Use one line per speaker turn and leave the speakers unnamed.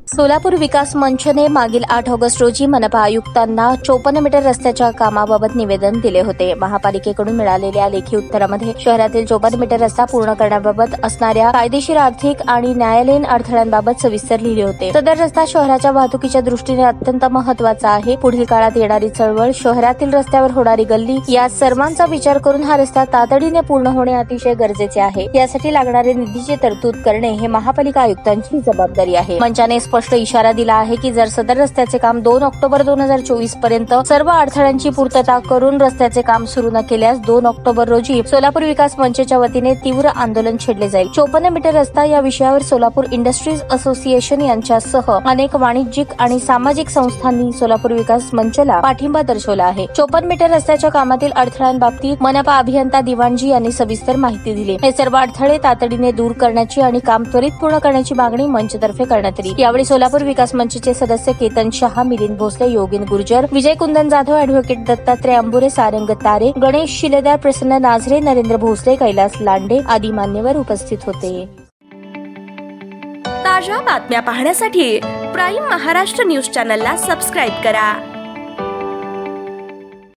सोलापूर विकास मंचने मागील 8 ऑगस्ट रोजी मनपा आयुक्तांना 54 मीटर रस्त्याच्या कामाबाबत निवेदन दिले होते। महापालिकेकडून मिळालेल्या लेखी उत्तरामध्ये शहरातील 54 मीटर रस्ता पूर्ण करण्याबाबत असणाऱ्या कायदेशीर, आर्थिक आणि न्यायालयीन अडथळ्यांबाबत सविस्तर लिहिले होते। सदर रस्ता शहराच्या वाहतुकीच्या दृष्टीने अत्यंत महत्त्वाचा आहे। पुढील काळात येणारी चळवळ, शहरातील रस्त्यावर होणारी गल्ली या सर्वांचा विचार करून हा रस्ता तातडीने पूर्ण होणे अतिशय गरजेचे आहे। यासाठी लागणारे निधीची तरतूद करणे हे महापालिका आयुक्तांची जबाबदारी आहे। मंचाने स्पष्ट इशारा दिला आहे की जर सदर रस्त्याचे काम 2 ऑक्टोबर 2024 पर्यंत सर्व अडथळ्यांची पूर्तता करून रस्त्याचे काम सुरू न केल्यास 2 ऑक्टोबर रोजी सोलापूर विकास मंचच्या वतीने तीव्र आंदोलन छेडले जाईल। 54 मीटर रस्ता या विषयावर सोलापूर इंडस्ट्रीज असोसिएशन यांच्यासह अनेक वाणिज्यिक आणि सामाजिक संस्थांनी सोलापूर विकास मंचला पाठिंबा दर्शवला आहे। 54 मीटर रस्त्याच्या कामातील अडथळ्यांबाबतीत मनपा अभियंता दिवाणजी यांनी सविस्तर माहिती दिली। हे सर्व अडथळे तातडीने दूर करण्याची आणि काम त्वरित पूर्ण करण्याची मागणी मंचतर्फे करण्यात आली। यावेळी सोलापूर विकास मंचचे सदस्य केतन शहा, मिलिंद भोसले, योगेन गुर्जर, विजय कुंदन जाधव, ॲडव्होकेट दत्तात्रय अंबुरे, सारंग तारे, गणेश शिलेदार, प्रसन्न नाझरे, नरेंद्र भोसले, कैलास लांडे आदी मान्यवर उपस्थित होते।
ताज्या बातम्या पाहण्यासाठी प्राईम महाराष्ट्र न्यूज चॅनलला सबस्क्राईब करा।